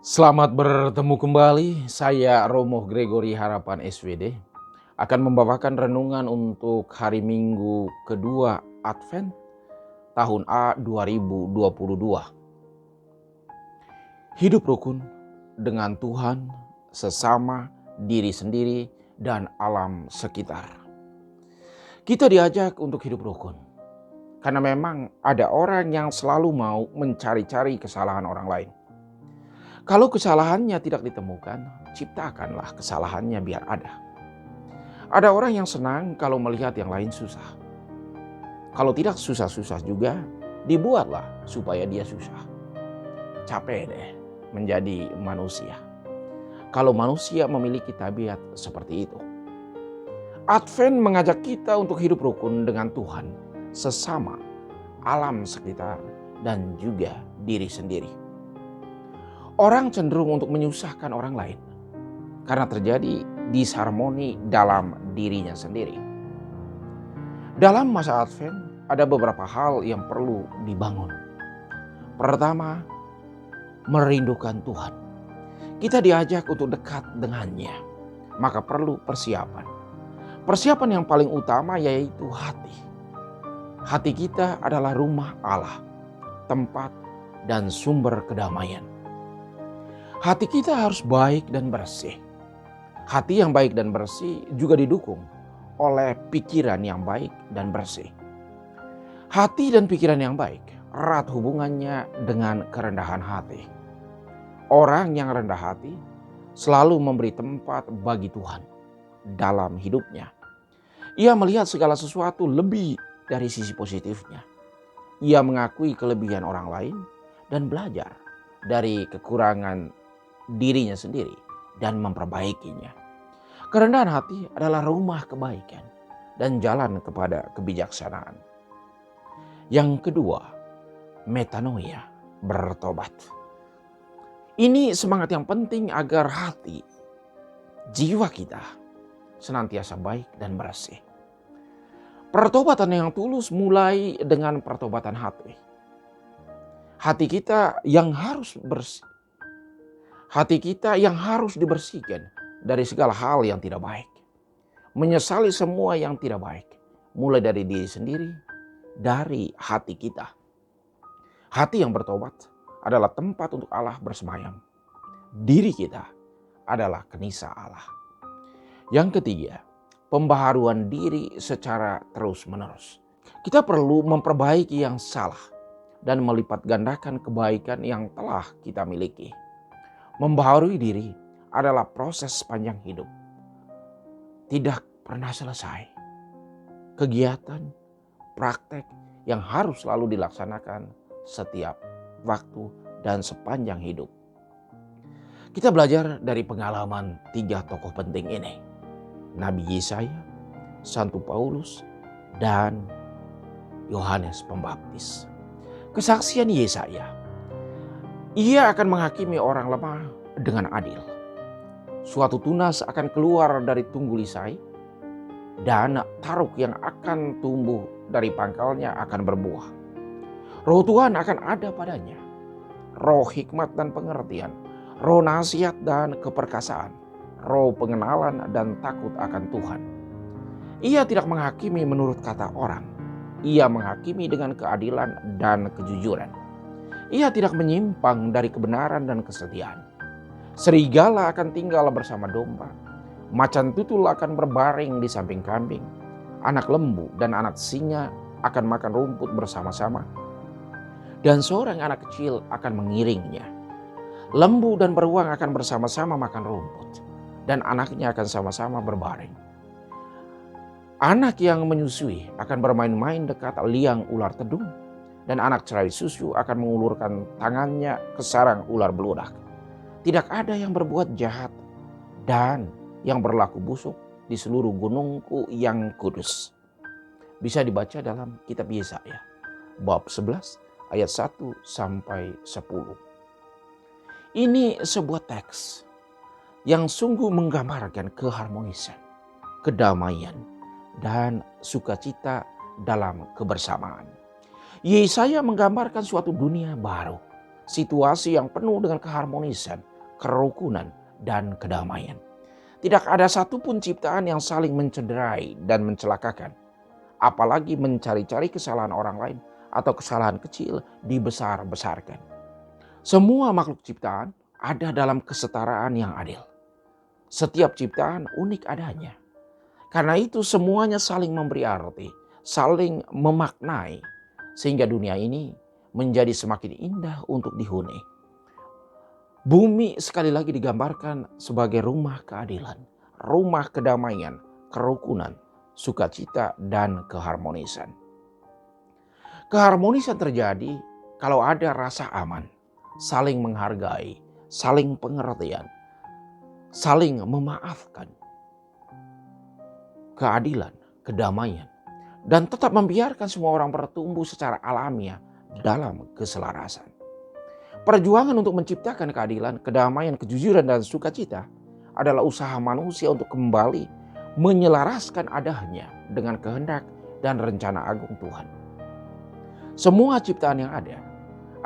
Selamat bertemu kembali, saya Romo Gregory Harapan SWD akan membawakan renungan untuk hari Minggu kedua Advent tahun A 2022. Hidup rukun dengan Tuhan, sesama, diri sendiri, dan alam sekitar. Kita diajak untuk hidup rukun karena memang ada orang yang selalu mau mencari-cari kesalahan orang lain. Kalau kesalahannya tidak ditemukan, ciptakanlah kesalahannya biar ada. Ada orang yang senang kalau melihat yang lain susah. Kalau tidak susah-susah juga, dibuatlah supaya dia susah. Capek deh menjadi manusia. Kalau manusia memiliki tabiat seperti itu. Advent mengajak kita untuk hidup rukun dengan Tuhan, sesama, alam sekitar, dan juga diri sendiri. Orang cenderung untuk menyusahkan orang lain karena terjadi disharmoni dalam dirinya sendiri. Dalam masa Advent ada beberapa hal yang perlu dibangun. Pertama, merindukan Tuhan. Kita diajak untuk dekat dengannya, maka perlu persiapan. Persiapan yang paling utama yaitu hati. Hati kita adalah rumah Allah, tempat dan sumber kedamaian. Hati kita harus baik dan bersih. Hati yang baik dan bersih juga didukung oleh pikiran yang baik dan bersih. Hati dan pikiran yang baik erat hubungannya dengan kerendahan hati. Orang yang rendah hati selalu memberi tempat bagi Tuhan dalam hidupnya. Ia melihat segala sesuatu lebih dari sisi positifnya. Ia mengakui kelebihan orang lain dan belajar dari kekurangan dirinya sendiri dan memperbaikinya. Kerendahan hati adalah rumah kebaikan dan jalan kepada kebijaksanaan. Yang kedua, metanoia, bertobat. Ini semangat yang penting agar hati, jiwa kita senantiasa baik dan bersih. Pertobatan yang tulus mulai dengan pertobatan hati. Hati kita yang harus bersih. Hati kita yang harus dibersihkan dari segala hal yang tidak baik. Menyesali semua yang tidak baik. Mulai dari diri sendiri, dari hati kita. Hati yang bertobat adalah tempat untuk Allah bersemayam. Diri kita adalah kenisa Allah. Yang ketiga, pembaharuan diri secara terus-menerus. Kita perlu memperbaiki yang salah dan melipat gandakan kebaikan yang telah kita miliki. Membaharui diri adalah proses sepanjang hidup. Tidak pernah selesai. Kegiatan, praktek yang harus selalu dilaksanakan setiap waktu dan sepanjang hidup. Kita belajar dari pengalaman 3 tokoh penting ini. Nabi Yesaya, Santo Paulus, dan Yohanes Pembaptis. Kesaksian Yesaya. Ia akan menghakimi orang lemah dengan adil. Suatu tunas akan keluar dari tunggu lisai, dan taruk yang akan tumbuh dari pangkalnya akan berbuah. Roh Tuhan akan ada padanya. Roh hikmat dan pengertian, roh nasihat dan keperkasaan, roh pengenalan dan takut akan Tuhan. Ia tidak menghakimi menurut kata orang. Ia menghakimi dengan keadilan dan kejujuran. Ia tidak menyimpang dari kebenaran dan kesetiaan. Serigala akan tinggal bersama domba. Macan tutul akan berbaring di samping kambing. Anak lembu dan anak singa akan makan rumput bersama-sama. Dan seorang anak kecil akan mengiringnya. Lembu dan beruang akan bersama-sama makan rumput. Dan anaknya akan sama-sama berbaring. Anak yang menyusui akan bermain-main dekat liang ular tedung. Dan anak cerai susu akan mengulurkan tangannya ke sarang ular beludak. Tidak ada yang berbuat jahat dan yang berlaku busuk di seluruh gunungku yang kudus. Bisa dibaca dalam kitab Yesaya bab 11 ayat 1 sampai 10. Ini sebuah teks yang sungguh menggambarkan keharmonisan, kedamaian, dan sukacita dalam kebersamaan. Yesaya menggambarkan suatu dunia baru, situasi yang penuh dengan keharmonisan, kerukunan, dan kedamaian. Tidak ada satupun ciptaan yang saling mencederai dan mencelakakan, apalagi mencari-cari kesalahan orang lain atau kesalahan kecil dibesar-besarkan. Semua makhluk ciptaan ada dalam kesetaraan yang adil. Setiap ciptaan unik adanya. Karena itu semuanya saling memberi arti, saling memaknai, sehingga dunia ini menjadi semakin indah untuk dihuni. Bumi sekali lagi digambarkan sebagai rumah keadilan, rumah kedamaian, kerukunan, sukacita, dan keharmonisan. Keharmonisan terjadi kalau ada rasa aman, saling menghargai, saling pengertian, saling memaafkan, keadilan, kedamaian, dan tetap membiarkan semua orang bertumbuh secara alamiah dalam keselarasan. Perjuangan untuk menciptakan keadilan, kedamaian, kejujuran, dan sukacita adalah usaha manusia untuk kembali menyelaraskan adanya dengan kehendak dan rencana agung Tuhan. Semua ciptaan yang ada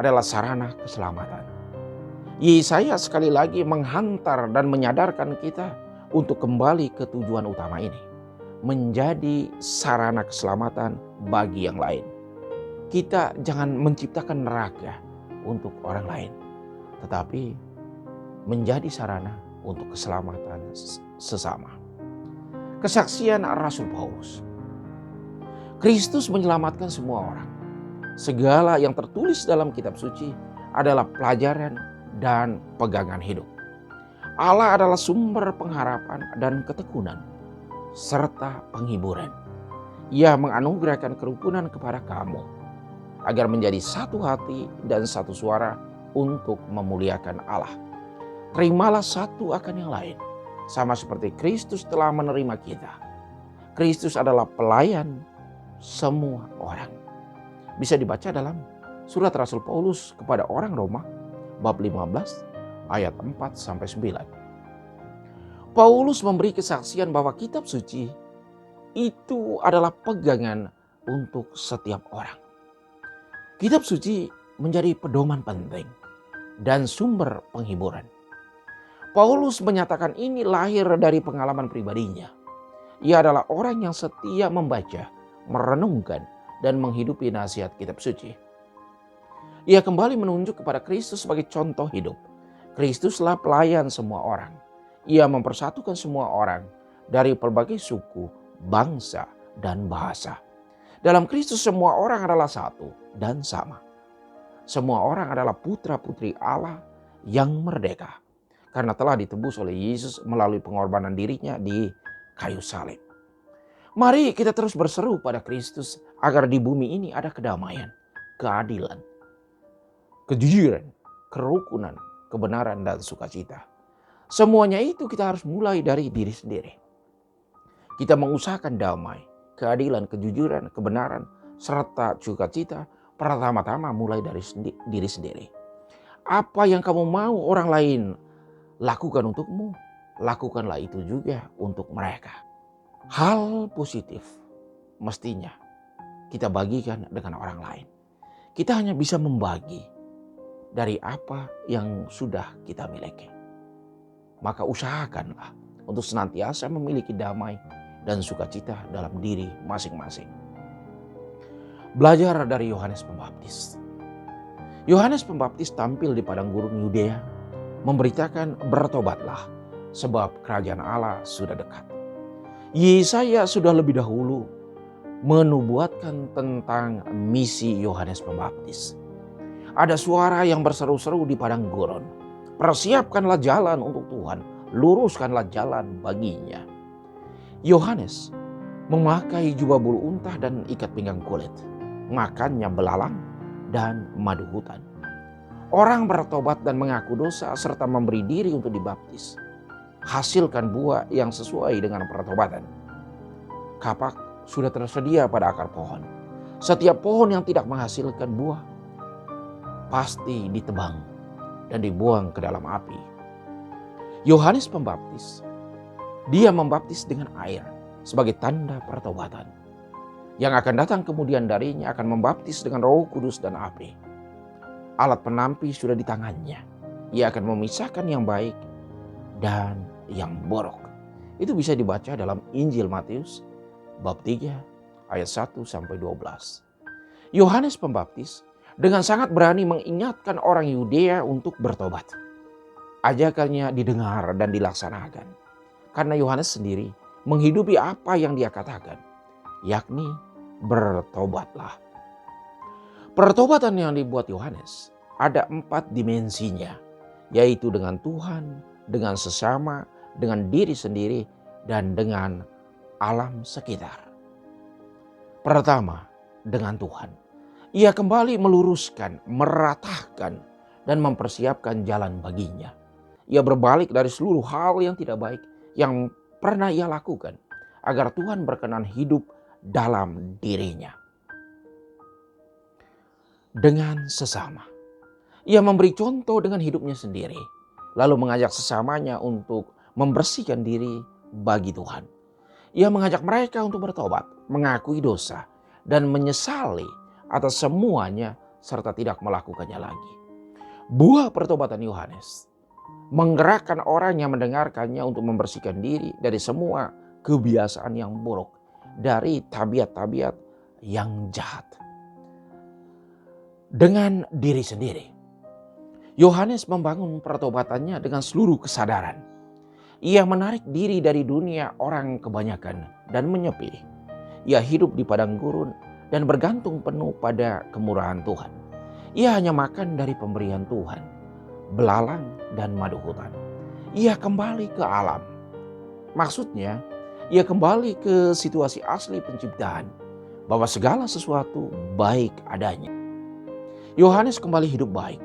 adalah sarana keselamatan. Yesaya sekali lagi menghantar dan menyadarkan kita untuk kembali ke tujuan utama ini, menjadi sarana keselamatan bagi yang lain. Kita jangan menciptakan neraka untuk orang lain, tetapi menjadi sarana untuk keselamatan sesama. Kesaksian Rasul Paulus. Kristus menyelamatkan semua orang. Segala yang tertulis dalam kitab suci adalah pelajaran dan pegangan hidup. Allah adalah sumber pengharapan dan ketekunan serta penghiburan. Ia menganugerahkan kerukunan kepada kamu agar menjadi satu hati dan satu suara untuk memuliakan Allah. Terimalah satu akan yang lain, sama seperti Kristus telah menerima kita. Kristus adalah pelayan semua orang. Bisa dibaca dalam surat Rasul Paulus kepada orang Roma, bab 15, ayat 4-9. Paulus memberi kesaksian bahwa kitab suci itu adalah pegangan untuk setiap orang. Kitab suci menjadi pedoman penting dan sumber penghiburan. Paulus menyatakan ini lahir dari pengalaman pribadinya. Ia adalah orang yang setia membaca, merenungkan, dan menghidupi nasihat kitab suci. Ia kembali menunjuk kepada Kristus sebagai contoh hidup. Kristuslah pelayan semua orang. Ia mempersatukan semua orang dari berbagai suku, bangsa, dan bahasa. Dalam Kristus semua orang adalah satu dan sama. Semua orang adalah putra-putri Allah yang merdeka karena telah ditebus oleh Yesus melalui pengorbanan dirinya di kayu salib. Mari kita terus berseru pada Kristus agar di bumi ini ada kedamaian, keadilan, kejujuran, kerukunan, kebenaran, dan sukacita. Semuanya itu kita harus mulai dari diri sendiri. Kita mengusahakan damai, keadilan, kejujuran, kebenaran, serta sukacita pertama-tama mulai dari diri sendiri. Apa yang kamu mau orang lain lakukan untukmu, lakukanlah itu juga untuk mereka. Hal positif mestinya kita bagikan dengan orang lain. Kita hanya bisa membagi dari apa yang sudah kita miliki. Maka usahakanlah untuk senantiasa memiliki damai dan sukacita dalam diri masing-masing. Belajar dari Yohanes Pembaptis. Yohanes Pembaptis tampil di padang gurun Yudea, memberitakan bertobatlah sebab kerajaan Allah sudah dekat. Yesaya sudah lebih dahulu menubuatkan tentang misi Yohanes Pembaptis. Ada suara yang berseru-seru di padang gurun. Persiapkanlah jalan untuk Tuhan, luruskanlah jalan baginya. Yohanes memakai jubah bulu unta dan ikat pinggang kulit, makannya belalang dan madu hutan. Orang bertobat dan mengaku dosa serta memberi diri untuk dibaptis. Hasilkan buah yang sesuai dengan pertobatan. Kapak sudah tersedia pada akar pohon. Setiap pohon yang tidak menghasilkan buah pasti ditebang dan dibuang ke dalam api. Yohanes Pembaptis, dia membaptis dengan air sebagai tanda pertobatan. Yang akan datang kemudian darinya akan membaptis dengan Roh Kudus dan api. Alat penampi sudah di tangannya. Ia akan memisahkan yang baik dan yang buruk. Itu bisa dibaca dalam Injil Matius bab 3 ayat 1 sampai 12. Yohanes Pembaptis dengan sangat berani mengingatkan orang Yudea untuk bertobat. Ajakannya didengar dan dilaksanakan. Karena Yohanes sendiri menghidupi apa yang dia katakan, yakni bertobatlah. Pertobatan yang dibuat Yohanes ada 4 dimensinya, yaitu dengan Tuhan, dengan sesama, dengan diri sendiri, dan dengan alam sekitar. Pertama, dengan Tuhan. Ia kembali meluruskan, meratahkan, dan mempersiapkan jalan baginya. Ia berbalik dari seluruh hal yang tidak baik yang pernah ia lakukan, agar Tuhan berkenan hidup dalam dirinya. Dengan sesama. Ia memberi contoh dengan hidupnya sendiri, lalu mengajak sesamanya untuk membersihkan diri bagi Tuhan. Ia mengajak mereka untuk bertobat, mengakui dosa, dan menyesali atas semuanya serta tidak melakukannya lagi. Buah pertobatan Yohanes menggerakkan orang yang mendengarkannya untuk membersihkan diri dari semua kebiasaan yang buruk, dari tabiat-tabiat yang jahat. Dengan diri sendiri, Yohanes membangun pertobatannya dengan seluruh kesadaran. Ia menarik diri dari dunia orang kebanyakan dan menyepi. Ia hidup di padang gurun dan bergantung penuh pada kemurahan Tuhan. Ia hanya makan dari pemberian Tuhan, belalang dan madu hutan. Ia kembali ke alam. Maksudnya, ia kembali ke situasi asli penciptaan, bahwa segala sesuatu baik adanya. Yohanes kembali hidup baik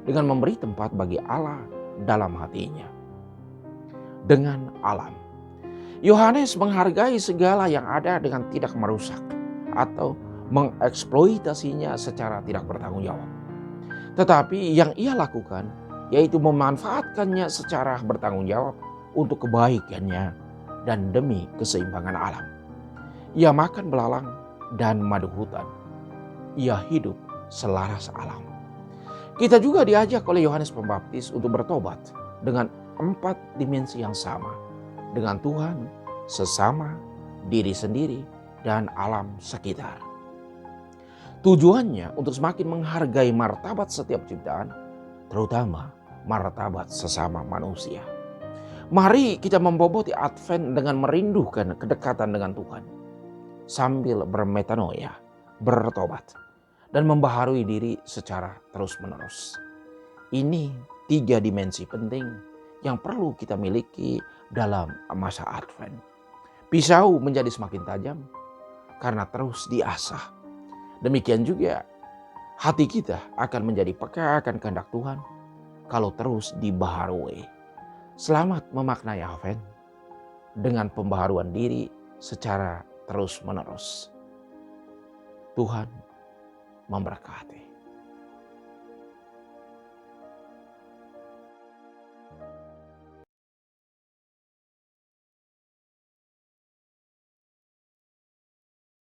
dengan memberi tempat bagi Allah dalam hatinya. Dengan alam, Yohanes menghargai segala yang ada dengan tidak merusak atau mengeksploitasinya secara tidak bertanggung jawab. Tetapi yang ia lakukan yaitu memanfaatkannya secara bertanggung jawab untuk kebaikannya dan demi keseimbangan alam. Ia makan belalang dan madu hutan. Ia hidup selaras alam. Kita juga diajak oleh Yohanes Pembaptis untuk bertobat dengan 4 dimensi yang sama. Dengan Tuhan, sesama, diri sendiri, dan alam sekitar. Tujuannya untuk semakin menghargai martabat setiap ciptaan, terutama martabat sesama manusia. Mari kita memboboti Advent dengan merindukan kedekatan dengan Tuhan, sambil bermetanoia, bertobat, dan membaharui diri secara terus-menerus. Ini 3 dimensi penting yang perlu kita miliki dalam masa Advent. Pisau menjadi semakin tajam karena terus diasah. Demikian juga hati kita akan menjadi peka akan kehendak Tuhan kalau terus dibaharui. Selamat memaknai Advent dengan pembaharuan diri secara terus-menerus. Tuhan memberkati.